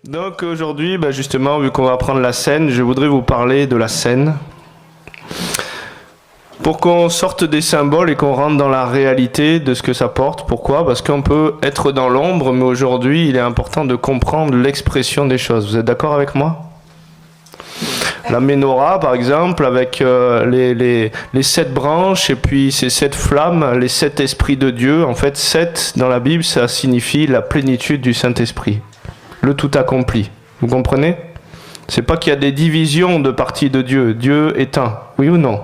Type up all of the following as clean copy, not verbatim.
Donc aujourd'hui, justement, vu qu'on va prendre la scène, je voudrais vous parler de la scène. Pour qu'on sorte des symboles et qu'on rentre dans la réalité de ce que ça porte. Pourquoi ? Parce qu'on peut être dans l'ombre, mais aujourd'hui, il est important de comprendre l'expression des choses. Vous êtes d'accord avec moi ? La menorah, par exemple, avec les 7 branches et puis ces 7 flammes, les 7 esprits de Dieu. En fait, 7 dans la Bible, ça signifie la plénitude du Saint-Esprit. Le tout accompli. Vous comprenez ? C'est pas qu'il y a des divisions de parties de Dieu. Dieu est un. Oui ou non ?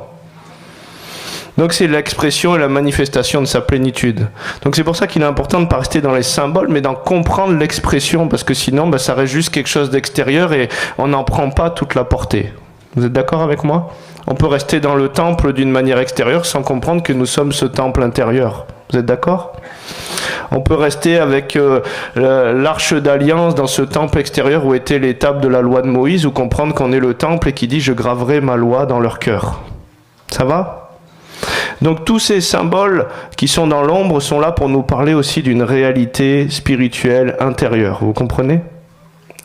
Donc c'est l'expression et la manifestation de sa plénitude. Donc c'est pour ça qu'il est important de ne pas rester dans les symboles, mais d'en comprendre l'expression, parce que sinon ça reste juste quelque chose d'extérieur et on n'en prend pas toute la portée. Vous êtes d'accord avec moi ? On peut rester dans le temple d'une manière extérieure sans comprendre que nous sommes ce temple intérieur. Vous êtes d'accord ? On peut rester avec l'arche d'alliance dans ce temple extérieur où étaient les tables de la loi de Moïse, ou comprendre qu'on est le temple et qui dit « je graverai ma loi dans leur cœur ». Ça va ? Donc tous ces symboles qui sont dans l'ombre sont là pour nous parler aussi d'une réalité spirituelle intérieure. Vous comprenez ?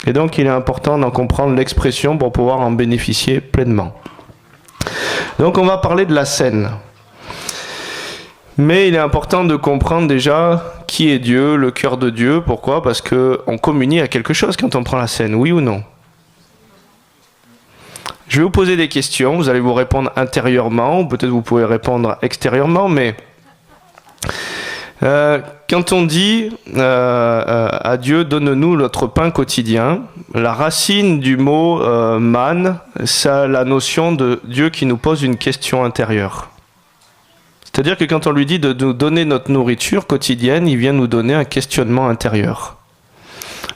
Et donc il est important d'en comprendre l'expression pour pouvoir en bénéficier pleinement. Donc on va parler de la scène. Mais il est important de comprendre déjà qui est Dieu, le cœur de Dieu. Pourquoi ? Parce qu'on communie à quelque chose quand on prend la scène, oui ou non ? Je vais vous poser des questions, vous allez vous répondre intérieurement, ou peut-être vous pouvez répondre extérieurement, mais quand on dit à Dieu, donne-nous notre pain quotidien, la racine du mot man, c'est la notion de Dieu qui nous pose une question intérieure. C'est-à-dire que quand on lui dit de nous donner notre nourriture quotidienne, il vient nous donner un questionnement intérieur.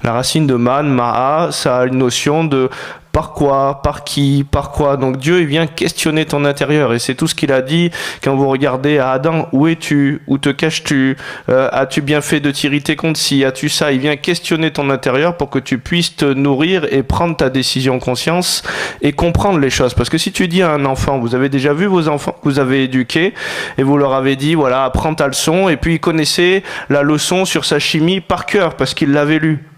La racine de man, ma'a, ça a une notion de par quoi, par qui, par quoi. Donc Dieu, il vient questionner ton intérieur. Et c'est tout ce qu'il a dit quand vous regardez à Adam. Où es-tu ? Où te caches-tu ? As-tu bien fait de t'irriter contre ci ? As-tu ça ? Il vient questionner ton intérieur pour que tu puisses te nourrir et prendre ta décision conscience et comprendre les choses. Parce que si tu dis à un enfant, vous avez déjà vu vos enfants que vous avez éduqués et vous leur avez dit, voilà, apprends ta leçon. Et puis ils connaissaient la leçon sur sa chimie par cœur parce qu'ils l'avaient lue.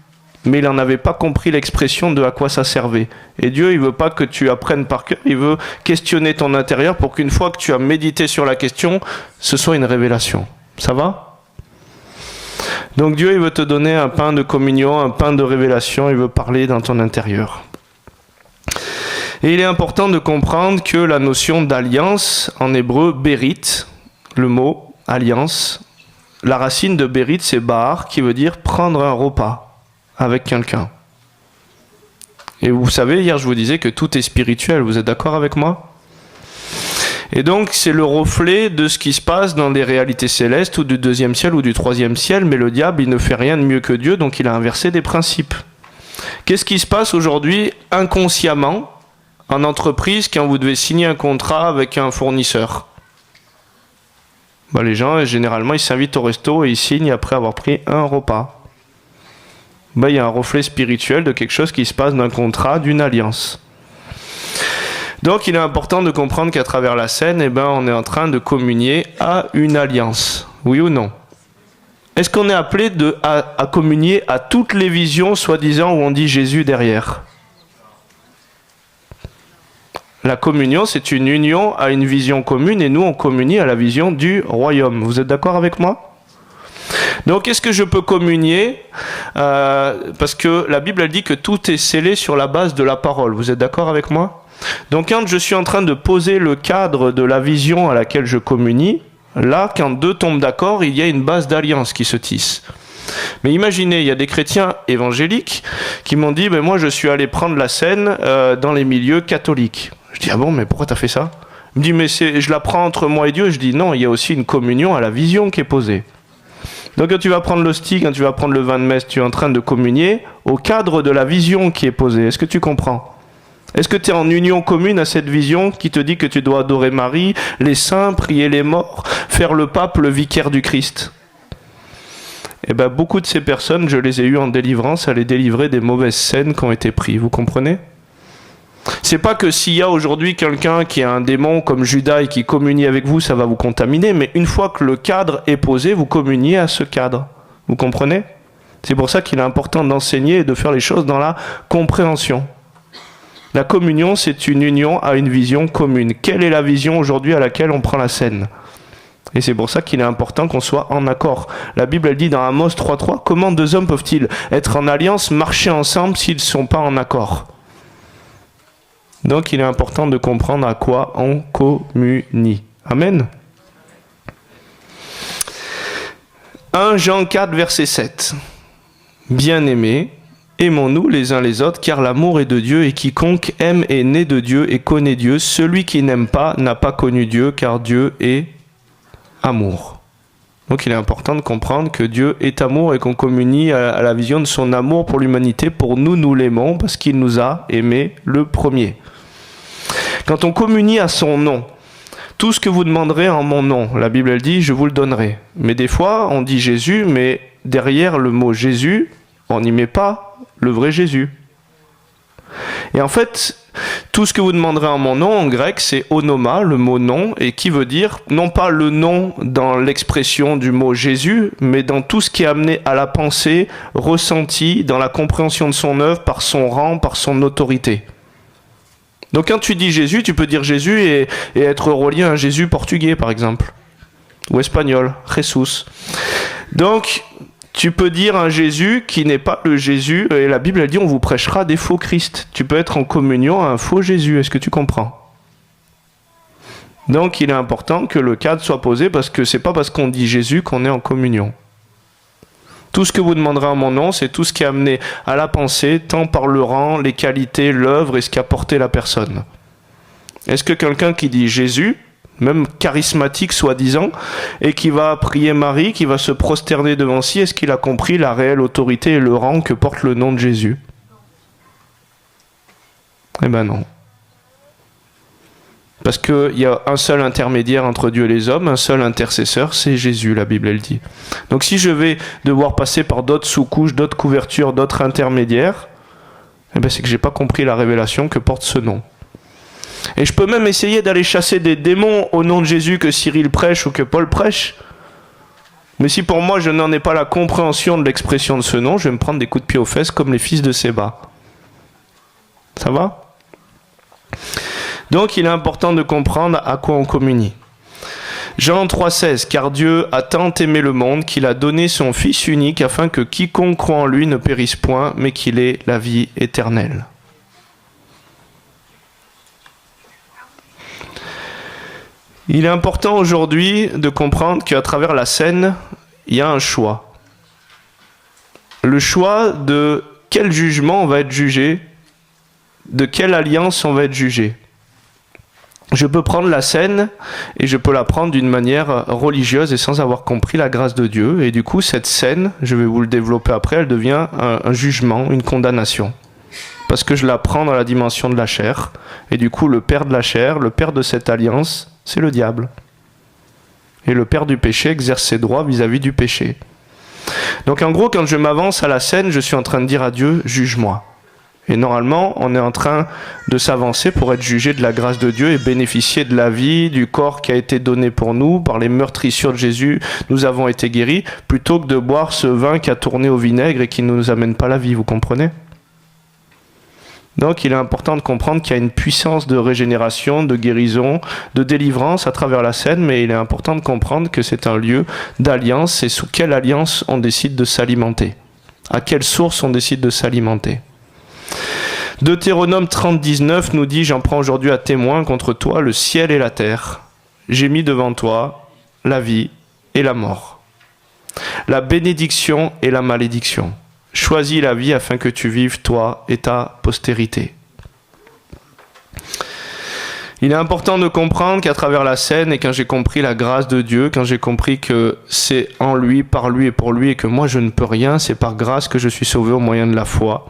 Mais il n'en avait pas compris l'expression de à quoi ça servait. Et Dieu, il veut pas que tu apprennes par cœur, il veut questionner ton intérieur pour qu'une fois que tu as médité sur la question, ce soit une révélation. Ça va ? Donc Dieu, il veut te donner un pain de communion, un pain de révélation, il veut parler dans ton intérieur. Et il est important de comprendre que la notion d'alliance, en hébreu, bérit, le mot alliance, la racine de bérit, c'est bar, qui veut dire prendre un repas avec quelqu'un. Et vous savez, hier je vous disais que tout est spirituel, vous êtes d'accord avec moi ? Et donc c'est le reflet de ce qui se passe dans les réalités célestes ou du 2e ciel ou du 3e ciel, mais le diable il ne fait rien de mieux que Dieu, donc il a inversé des principes. Qu'est-ce qui se passe aujourd'hui inconsciemment en entreprise quand vous devez signer un contrat avec un fournisseur ? Les gens généralement ils s'invitent au resto et ils signent après avoir pris un repas. Il y a un reflet spirituel de quelque chose qui se passe d'un contrat, d'une alliance. Donc il est important de comprendre qu'à travers la scène, on est en train de communier à une alliance. Oui ou non ? Est-ce qu'on est appelé à communier à toutes les visions, soi-disant, où on dit Jésus derrière ? La communion, c'est une union à une vision commune, et nous, on communie à la vision du royaume. Vous êtes d'accord avec moi ? Donc, est-ce que je peux communier parce que la Bible elle dit que tout est scellé sur la base de la parole. Vous êtes d'accord avec moi ? Donc, quand je suis en train de poser le cadre de la vision à laquelle je communie, là, quand deux tombent d'accord, il y a une base d'alliance qui se tisse. Mais imaginez, il y a des chrétiens évangéliques qui m'ont dit, moi, je suis allé prendre la scène dans les milieux catholiques. Je dis, ah bon, mais pourquoi t'as fait ça ? Il me dit, mais je la prends entre moi et Dieu. Je dis, non, il y a aussi une communion à la vision qui est posée. Donc quand tu vas prendre l'hostie, quand tu vas prendre le vin de messe, tu es en train de communier au cadre de la vision qui est posée. Est-ce que tu comprends ? Est-ce que tu es en union commune à cette vision qui te dit que tu dois adorer Marie, les saints, prier les morts, faire le pape, le vicaire du Christ ? Beaucoup de ces personnes, je les ai eues en délivrance à les délivrer des mauvaises scènes qui ont été prises. Vous comprenez ? C'est pas que s'il y a aujourd'hui quelqu'un qui a un démon comme Judas et qui communie avec vous, ça va vous contaminer, mais une fois que le cadre est posé, vous communiez à ce cadre. Vous comprenez ? C'est pour ça qu'il est important d'enseigner et de faire les choses dans la compréhension. La communion, c'est une union à une vision commune. Quelle est la vision aujourd'hui à laquelle on prend la scène ? Et c'est pour ça qu'il est important qu'on soit en accord. La Bible, elle dit dans Amos 3.3, comment deux hommes peuvent-ils être en alliance, marcher ensemble s'ils ne sont pas en accord ? Donc il est important de comprendre à quoi on communie. Amen. 1 Jean 4, verset 7. Bien-aimés, aimons-nous les uns les autres, car l'amour est de Dieu, et quiconque aime est né de Dieu et connaît Dieu. Celui qui n'aime pas n'a pas connu Dieu, car Dieu est amour. Donc il est important de comprendre que Dieu est amour et qu'on communie à la vision de son amour pour l'humanité. Pour nous, nous l'aimons parce qu'il nous a aimés le premier. Quand on communie à son nom, tout ce que vous demanderez en mon nom, la Bible elle dit, je vous le donnerai. Mais des fois, on dit Jésus, mais derrière le mot Jésus, on n'y met pas le vrai Jésus. Et en fait, tout ce que vous demanderez en mon nom, en grec, c'est onoma, le mot nom, et qui veut dire, non pas le nom dans l'expression du mot Jésus, mais dans tout ce qui est amené à la pensée, ressenti, dans la compréhension de son œuvre, par son rang, par son autorité. Donc quand tu dis Jésus, tu peux dire Jésus et être relié à un Jésus portugais, par exemple, ou espagnol, Jesus. Donc, tu peux dire un Jésus qui n'est pas le Jésus, et la Bible elle dit on vous prêchera des faux Christ. Tu peux être en communion à un faux Jésus, est-ce que tu comprends ? Donc il est important que le cadre soit posé, parce que c'est pas parce qu'on dit Jésus qu'on est en communion. Tout ce que vous demanderez en mon nom, c'est tout ce qui est amené à la pensée, tant par le rang, les qualités, l'œuvre et ce qu'a porté la personne. Est-ce que quelqu'un qui dit Jésus, même charismatique soi-disant, et qui va prier Marie, qui va se prosterner devant lui, est-ce qu'il a compris la réelle autorité et le rang que porte le nom de Jésus ? Eh ben non. Parce qu'il y a un seul intermédiaire entre Dieu et les hommes, un seul intercesseur, c'est Jésus, la Bible elle dit. Donc si je vais devoir passer par d'autres sous-couches, d'autres couvertures, d'autres intermédiaires, eh ben c'est que j'ai pas compris la révélation que porte ce nom. Et je peux même essayer d'aller chasser des démons au nom de Jésus que Cyril prêche ou que Paul prêche. Mais si pour moi je n'en ai pas la compréhension de l'expression de ce nom, je vais me prendre des coups de pied aux fesses comme les fils de Séba. Ça va ? Donc il est important de comprendre à quoi on communie. Jean 3,16, car Dieu a tant aimé le monde qu'il a donné son Fils unique afin que quiconque croit en lui ne périsse point, mais qu'il ait la vie éternelle. Il est important aujourd'hui de comprendre qu'à travers la scène, il y a un choix. Le choix de quel jugement on va être jugé, de quelle alliance on va être jugé. Je peux prendre la scène et je peux la prendre d'une manière religieuse et sans avoir compris la grâce de Dieu. Et du coup, cette scène, je vais vous le développer après, elle devient un jugement, une condamnation. Parce que je la prends dans la dimension de la chair. Et du coup, le père de la chair, le père de cette alliance, c'est le diable. Et le père du péché exerce ses droits vis-à-vis du péché. Donc en gros, quand je m'avance à la scène, je suis en train de dire à Dieu, juge-moi. Et normalement, on est en train de s'avancer pour être jugé de la grâce de Dieu et bénéficier de la vie, du corps qui a été donné pour nous. Par les meurtrissures de Jésus, nous avons été guéris, plutôt que de boire ce vin qui a tourné au vinaigre et qui ne nous amène pas la vie, vous comprenez ? Donc il est important de comprendre qu'il y a une puissance de régénération, de guérison, de délivrance à travers la scène, mais il est important de comprendre que c'est un lieu d'alliance et sous quelle alliance on décide de s'alimenter. À quelle source on décide de s'alimenter. Deutéronome 30:19 nous dit « J'en prends aujourd'hui à témoin contre toi le ciel et la terre. J'ai mis devant toi la vie et la mort, la bénédiction et la malédiction. Choisis la vie afin que tu vives, toi et ta postérité. » Il est important de comprendre qu'à travers la scène, et quand j'ai compris la grâce de Dieu, quand j'ai compris que c'est en lui, par lui et pour lui, et que moi je ne peux rien, c'est par grâce que je suis sauvé au moyen de la foi.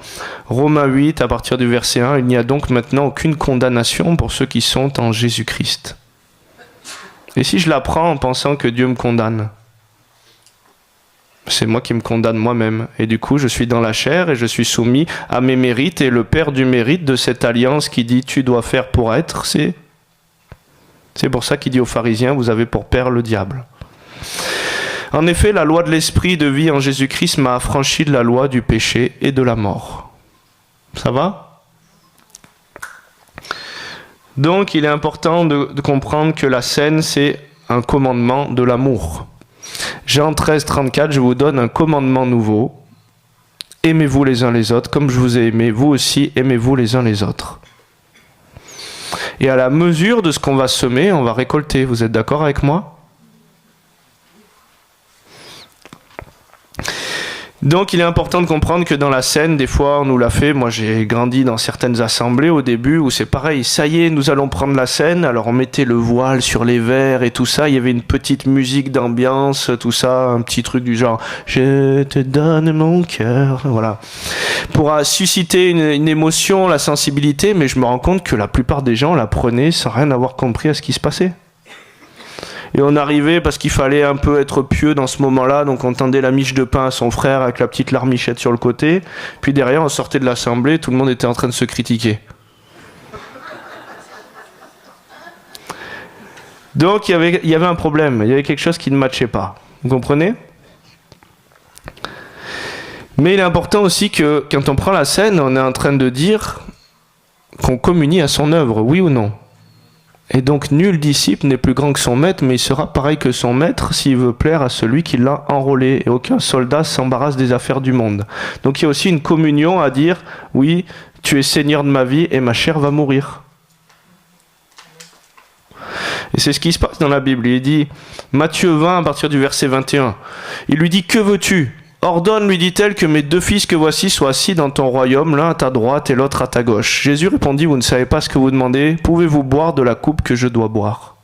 Romains 8, à partir du verset 1, il n'y a donc maintenant aucune condamnation pour ceux qui sont en Jésus-Christ. Et si je la prends en pensant que Dieu me condamne, c'est moi qui me condamne moi-même. Et du coup, je suis dans la chair et je suis soumis à mes mérites. Et le père du mérite de cette alliance qui dit « tu dois faire pour être », c'est pour ça qu'il dit aux pharisiens « vous avez pour père le diable ». En effet, la loi de l'esprit de vie en Jésus-Christ m'a affranchi de la loi du péché et de la mort. Ça va ? Donc, il est important de comprendre que la scène, c'est un commandement de l'amour. Jean 13, 34, je vous donne un commandement nouveau. Aimez-vous les uns les autres, comme je vous ai aimé, vous aussi, aimez-vous les uns les autres. Et à la mesure de ce qu'on va semer, on va récolter. Vous êtes d'accord avec moi ? Donc il est important de comprendre que dans la scène, des fois on nous l'a fait, moi j'ai grandi dans certaines assemblées au début où c'est pareil, ça y est, nous allons prendre la scène, alors on mettait le voile sur les verres et tout ça, il y avait une petite musique d'ambiance, tout ça, un petit truc du genre « Je te donne mon cœur », voilà. Pour susciter une émotion, la sensibilité, mais je me rends compte que la plupart des gens la prenaient sans rien avoir compris à ce qui se passait. Et on arrivait parce qu'il fallait un peu être pieux dans ce moment-là, donc on tendait la miche de pain à son frère avec la petite larmichette sur le côté, puis derrière on sortait de l'assemblée, tout le monde était en train de se critiquer. Donc il y avait un problème, il y avait quelque chose qui ne matchait pas. Vous comprenez ? Mais il est important aussi que quand on prend la scène, on est en train de dire qu'on communie à son œuvre, oui ou non ? Et donc nul disciple n'est plus grand que son maître, mais il sera pareil que son maître s'il veut plaire à celui qui l'a enrôlé. Et aucun soldat s'embarrasse des affaires du monde. Donc il y a aussi une communion à dire, oui, tu es Seigneur de ma vie et ma chair va mourir. Et c'est ce qui se passe dans la Bible. Il dit, Matthieu 20 à partir du verset 21, il lui dit, que veux-tu ? Ordonne, lui dit-elle, que mes 2 fils que voici soient assis dans ton royaume, l'un à ta droite et l'autre à ta gauche. Jésus répondit, vous ne savez pas ce que vous demandez, pouvez-vous boire de la coupe que je dois boire ?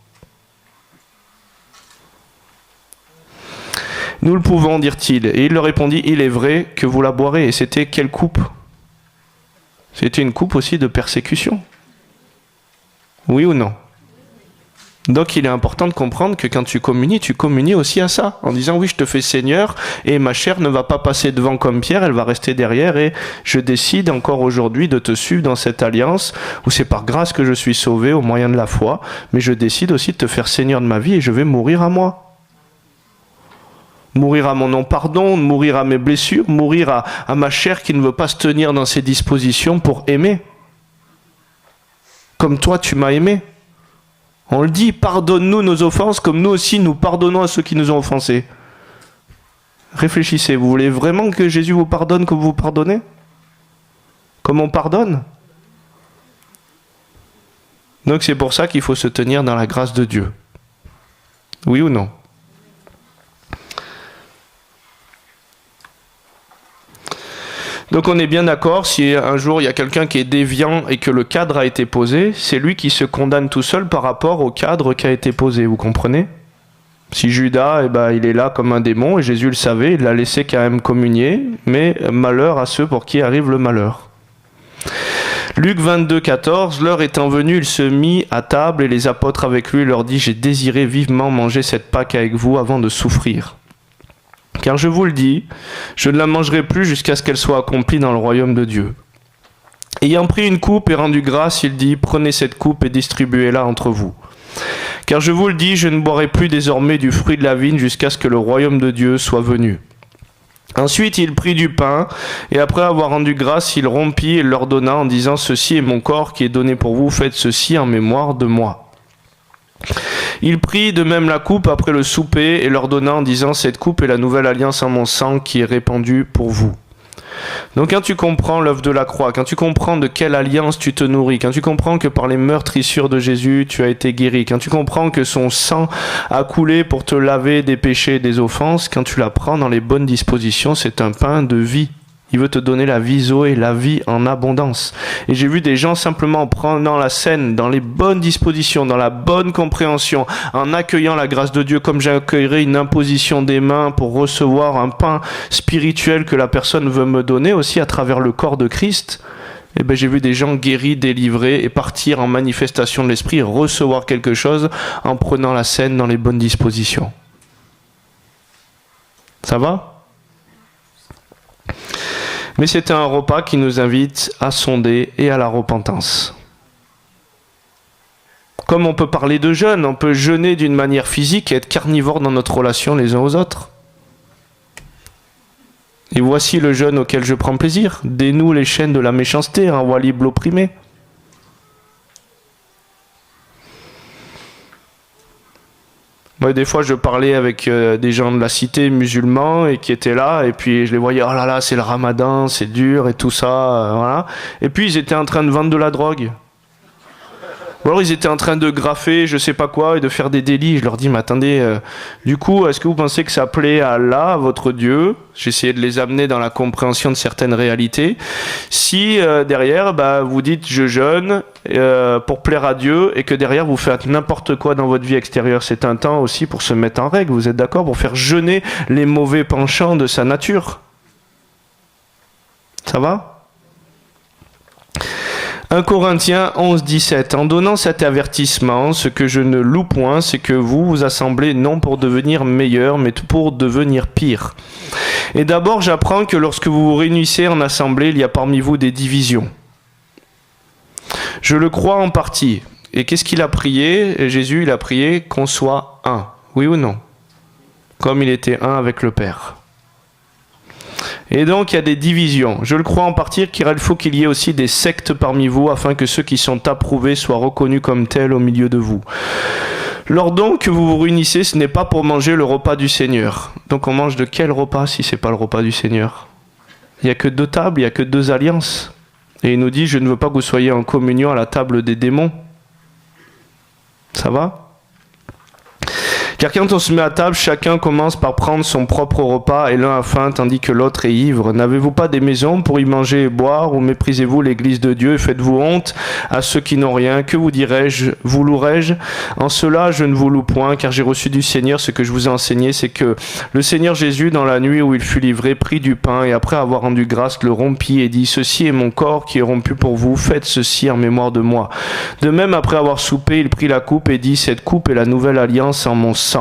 Nous le pouvons, dirent-ils. Et il leur répondit, il est vrai que vous la boirez. Et c'était quelle coupe ? C'était une coupe aussi de persécution. Oui ou non ? Donc il est important de comprendre que quand tu communies aussi à ça, en disant oui je te fais Seigneur et ma chair ne va pas passer devant comme Pierre, elle va rester derrière et je décide encore aujourd'hui de te suivre dans cette alliance où c'est par grâce que je suis sauvé au moyen de la foi, mais je décide aussi de te faire Seigneur de ma vie et je vais mourir à moi. Mourir à mon non-pardon, mourir à mes blessures, mourir à ma chair qui ne veut pas se tenir dans ses dispositions pour aimer. Comme toi tu m'as aimé. On le dit, pardonne-nous nos offenses comme nous aussi nous pardonnons à ceux qui nous ont offensés. Réfléchissez, vous voulez vraiment que Jésus vous pardonne comme vous pardonnez ? Comme on pardonne ? Donc c'est pour ça qu'il faut se tenir dans la grâce de Dieu. Oui ou non ? Donc on est bien d'accord, si un jour il y a quelqu'un qui est déviant et que le cadre a été posé, c'est lui qui se condamne tout seul par rapport au cadre qui a été posé, vous comprenez ? Si Judas, il est là comme un démon, et Jésus le savait, il l'a laissé quand même communier, mais malheur à ceux pour qui arrive le malheur. Luc 22, 14, l'heure étant venue, il se mit à table et les apôtres avec lui leur dit « J'ai désiré vivement manger cette Pâque avec vous avant de souffrir. » Car je vous le dis, je ne la mangerai plus jusqu'à ce qu'elle soit accomplie dans le royaume de Dieu. Ayant pris une coupe et rendu grâce, il dit, prenez cette coupe et distribuez-la entre vous. Car je vous le dis, je ne boirai plus désormais du fruit de la vigne jusqu'à ce que le royaume de Dieu soit venu. Ensuite, il prit du pain, et après avoir rendu grâce, il rompit et leur donna en disant, ceci est mon corps qui est donné pour vous, faites ceci en mémoire de moi. Il prit de même la coupe après le souper et leur donna en disant, cette coupe est la nouvelle alliance en mon sang qui est répandue pour vous. Donc quand tu comprends l'œuvre de la croix, quand tu comprends de quelle alliance tu te nourris, quand tu comprends que par les meurtrissures de Jésus tu as été guéri, quand tu comprends que son sang a coulé pour te laver des péchés et des offenses, quand tu la prends dans les bonnes dispositions, c'est un pain de vie. Il veut te donner la vie Zoé, la vie en abondance. Et j'ai vu des gens simplement en prenant la scène dans les bonnes dispositions, dans la bonne compréhension, en accueillant la grâce de Dieu comme j'accueillerais une imposition des mains pour recevoir un pain spirituel que la personne veut me donner aussi à travers le corps de Christ. Et j'ai vu des gens guéris, délivrés et partir en manifestation de l'esprit, recevoir quelque chose en prenant la scène dans les bonnes dispositions. Ça va ? Mais c'est un repas qui nous invite à sonder et à la repentance. Comme on peut parler de jeûne, on peut jeûner d'une manière physique et être carnivore dans notre relation les uns aux autres. Et voici le jeûne auquel je prends plaisir. Dénoue les chaînes de la méchanceté, renvoie libre l'opprimé. Moi, des fois, je parlais avec des gens de la cité musulmans et qui étaient là, et puis je les voyais, oh là là, c'est le ramadan, c'est dur et tout ça, voilà. Et puis ils étaient en train de vendre de la drogue. Ou alors ils étaient en train de graffer, je sais pas quoi, et de faire des délits. Je leur dis, mais attendez, du coup, est-ce que vous pensez que ça plaît à Allah, à votre Dieu? J'essayais de les amener dans la compréhension de certaines réalités. Si derrière, vous dites je jeûne pour plaire à Dieu, et que derrière vous faites n'importe quoi dans votre vie extérieure, c'est un temps aussi pour se mettre en règle. Vous êtes d'accord? Pour faire jeûner les mauvais penchants de sa nature. Ça va? 1 Corinthiens 11, 17. En donnant cet avertissement, ce que je ne loue point, c'est que vous vous assemblez non pour devenir meilleur, mais pour devenir pire. Et d'abord, j'apprends que lorsque vous vous réunissez en assemblée, il y a parmi vous des divisions. Je le crois en partie. Et qu'est-ce qu'il a prié? Jésus, il a prié qu'on soit un. Oui ou non? Comme il était un avec le Père. Et donc il y a des divisions. Je le crois en partie car il faut qu'il y ait aussi des sectes parmi vous afin que ceux qui sont approuvés soient reconnus comme tels au milieu de vous. Lors donc que vous vous réunissez, ce n'est pas pour manger le repas du Seigneur. Donc on mange de quel repas si ce n'est pas le repas du Seigneur? Il n'y a que 2 tables, il n'y a que 2 alliances. Et il nous dit, je ne veux pas que vous soyez en communion à la table des démons. Ça va? Car quand on se met à table, chacun commence par prendre son propre repas et l'un a faim tandis que l'autre est ivre. N'avez-vous pas des maisons pour y manger et boire, ou méprisez-vous l'église de Dieu et faites-vous honte à ceux qui n'ont rien? Que vous dirais-je? Vous louerai-je? En cela, je ne vous loue point, car j'ai reçu du Seigneur ce que je vous ai enseigné, c'est que le Seigneur Jésus, dans la nuit où il fut livré, prit du pain et après avoir rendu grâce, le rompit et dit, ceci est mon corps qui est rompu pour vous, faites ceci en mémoire de moi. De même, après avoir soupé, il prit la coupe et dit, cette coupe est la nouvelle alliance en mon sang.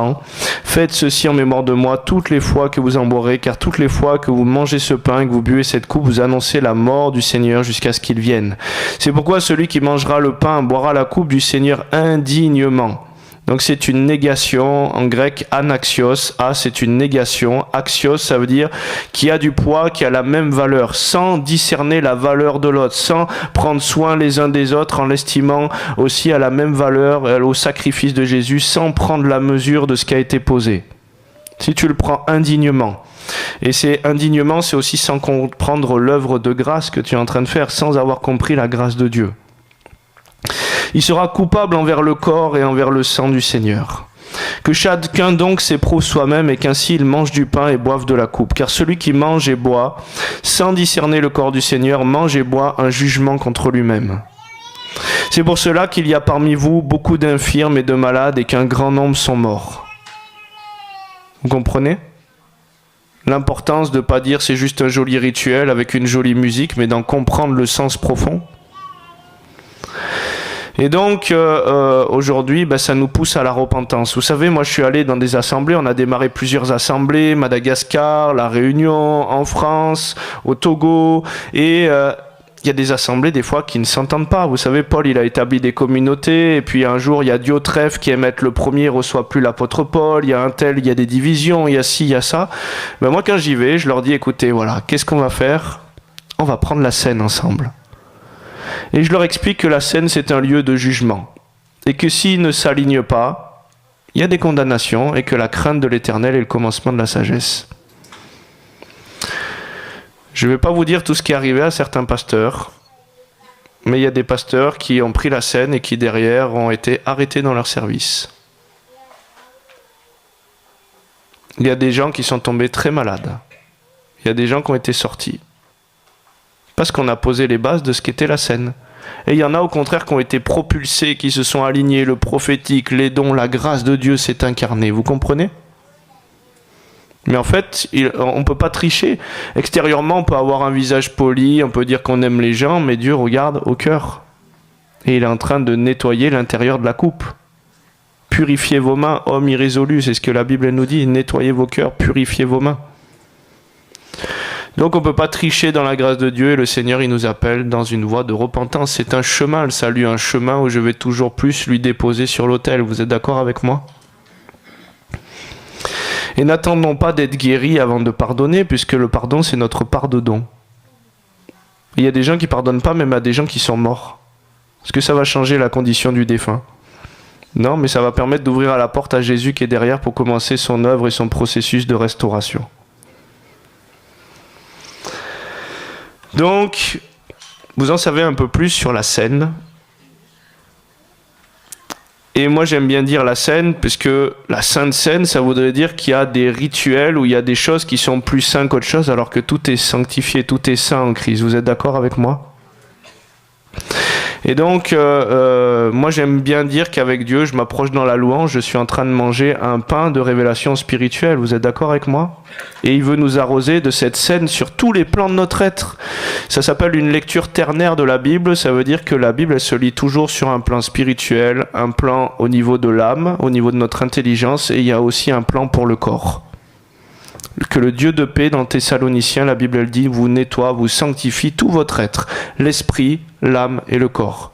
Faites ceci en mémoire de moi toutes les fois que vous en boirez, car toutes les fois que vous mangez ce pain et que vous buvez cette coupe, vous annoncez la mort du Seigneur jusqu'à ce qu'il vienne. C'est pourquoi celui qui mangera le pain boira la coupe du Seigneur indignement. Donc c'est une négation, en grec anaxios, c'est une négation, axios ça veut dire qui a du poids, qui a la même valeur, sans discerner la valeur de l'autre, sans prendre soin les uns des autres en l'estimant aussi à la même valeur au sacrifice de Jésus, sans prendre la mesure de ce qui a été posé. Si tu le prends indignement, et c'est indignement, c'est aussi sans comprendre l'œuvre de grâce que tu es en train de faire, sans avoir compris la grâce de Dieu. Il sera coupable envers le corps et envers le sang du Seigneur. Que chacun donc s'éprouve soi-même et qu'ainsi il mange du pain et boive de la coupe. Car celui qui mange et boit, sans discerner le corps du Seigneur, mange et boit un jugement contre lui-même. C'est pour cela qu'il y a parmi vous beaucoup d'infirmes et de malades et qu'un grand nombre sont morts. Vous comprenez ? L'importance de ne pas dire c'est juste un joli rituel avec une jolie musique, mais d'en comprendre le sens profond. Et donc, aujourd'hui, ça nous pousse à la repentance. Vous savez, moi je suis allé dans des assemblées, on a démarré plusieurs assemblées, Madagascar, La Réunion, en France, au Togo, et il y a des assemblées des fois qui ne s'entendent pas. Vous savez, Paul, il a établi des communautés, et puis un jour, il y a Diotrephe qui aime être le premier, reçoit plus l'apôtre Paul, il y a un tel, il y a des divisions, il y a ci, il y a ça. Moi, quand j'y vais, je leur dis, écoutez, voilà, qu'est-ce qu'on va faire? On va prendre la scène ensemble. Et je leur explique que la scène, c'est un lieu de jugement. Et que s'ils ne s'alignent pas, il y a des condamnations et que la crainte de l'Éternel est le commencement de la sagesse. Je ne vais pas vous dire tout ce qui est arrivé à certains pasteurs, mais il y a des pasteurs qui ont pris la scène et qui derrière ont été arrêtés dans leur service. Il y a des gens qui sont tombés très malades. Il y a des gens qui ont été sortis. Parce qu'on a posé les bases de ce qu'était la scène. Et il y en a au contraire qui ont été propulsés, qui se sont alignés, le prophétique, les dons, la grâce de Dieu s'est incarnée. Vous comprenez ? Mais en fait, on ne peut pas tricher. Extérieurement, on peut avoir un visage poli, on peut dire qu'on aime les gens, mais Dieu regarde au cœur. Et il est en train de nettoyer l'intérieur de la coupe. Purifiez vos mains, hommes irrésolus, c'est ce que la Bible nous dit. Nettoyez vos cœurs, purifiez vos mains. Donc on ne peut pas tricher dans la grâce de Dieu et le Seigneur il nous appelle dans une voie de repentance. C'est un chemin, le salut, un chemin où je vais toujours plus lui déposer sur l'autel. Vous êtes d'accord avec moi ? Et n'attendons pas d'être guéris avant de pardonner, puisque le pardon, c'est notre part de don. Il y a des gens qui ne pardonnent pas, même à des gens qui sont morts. Est-ce que ça va changer la condition du défunt? Non, mais ça va permettre d'ouvrir la porte à Jésus qui est derrière pour commencer son œuvre et son processus de restauration. Donc, vous en savez un peu plus sur la scène. Et moi j'aime bien dire la scène, puisque la Sainte Seine, ça voudrait dire qu'il y a des rituels où il y a des choses qui sont plus saintes qu'autre chose, alors que tout est sanctifié, tout est saint en Christ. Vous êtes d'accord avec moi? Et donc, moi j'aime bien dire qu'avec Dieu, je m'approche dans la louange, je suis en train de manger un pain de révélation spirituelle. Vous êtes d'accord avec moi? Et il veut nous arroser de cette scène sur tous les plans de notre être. Ça s'appelle une lecture ternaire de la Bible. Ça veut dire que la Bible, elle se lit toujours sur un plan spirituel, un plan au niveau de l'âme, au niveau de notre intelligence, et il y a aussi un plan pour le corps. Que le Dieu de paix, dans Thessaloniciens, la Bible elle dit, vous nettoie, vous sanctifie tout votre être, l'esprit, l'âme et le corps.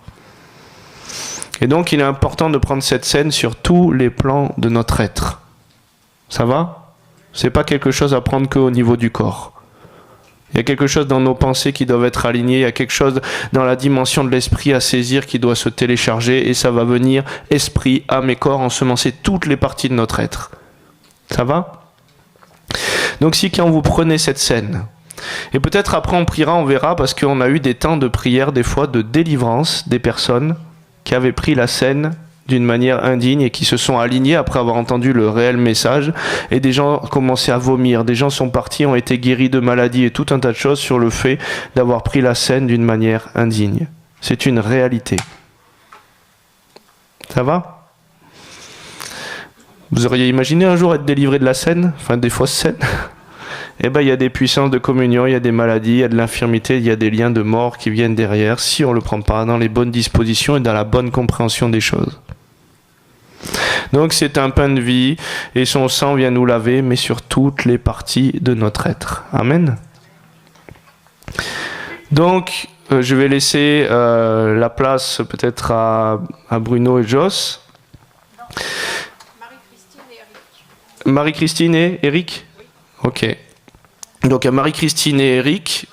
Et donc il est important de prendre cette scène sur tous les plans de notre être. Ça va? C'est pas quelque chose à prendre qu'au niveau du corps. Il y a quelque chose dans nos pensées qui doivent être alignées, il y a quelque chose dans la dimension de l'esprit à saisir qui doit se télécharger, et ça va venir esprit, âme et corps ensemencer toutes les parties de notre être. Ça va? Donc si quand vous prenez cette scène, et peut-être après on priera, on verra, parce qu'on a eu des temps de prière, des fois de délivrance des personnes qui avaient pris la scène d'une manière indigne et qui se sont alignés après avoir entendu le réel message, et des gens commençaient à vomir, des gens sont partis, ont été guéris de maladies et tout un tas de choses sur le fait d'avoir pris la scène d'une manière indigne. C'est une réalité. Ça va ? Vous auriez imaginé un jour être délivré de la scène, enfin des fausses scènes? Eh bien, il y a des puissances de communion, il y a des maladies, il y a de l'infirmité, il y a des liens de mort qui viennent derrière, si on ne le prend pas dans les bonnes dispositions et dans la bonne compréhension des choses. Donc c'est un pain de vie, et son sang vient nous laver, mais sur toutes les parties de notre être. Amen. Donc, je vais laisser la place peut-être à Bruno et Joss. Marie-Christine et Eric? Ok. Donc à Marie-Christine et Eric.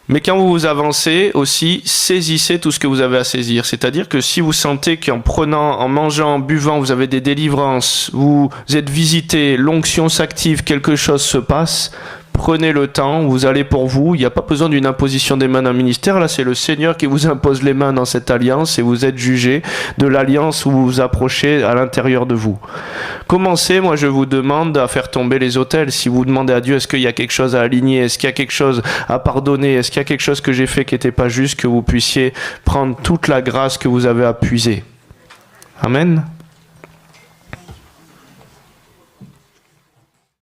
Mais quand vous avancez aussi, saisissez tout ce que vous avez à saisir. C'est-à-dire que si vous sentez qu'en prenant, en mangeant, en buvant, vous avez des délivrances, vous êtes visité, l'onction s'active, quelque chose se passe, prenez le temps, vous allez pour vous. Il n'y a pas besoin d'une imposition des mains d'un ministère. Là, c'est le Seigneur qui vous impose les mains dans cette alliance et vous êtes jugé de l'alliance où vous vous approchez à l'intérieur de vous. Commencez, moi je vous demande à faire tomber les autels. Si vous demandez à Dieu, est-ce qu'il y a quelque chose à aligner, est-ce qu'il y a quelque chose à pardonner, est-ce qu'il y a quelque chose que j'ai fait qui n'était pas juste, que vous puissiez prendre toute la grâce que vous avez à puiser. Amen.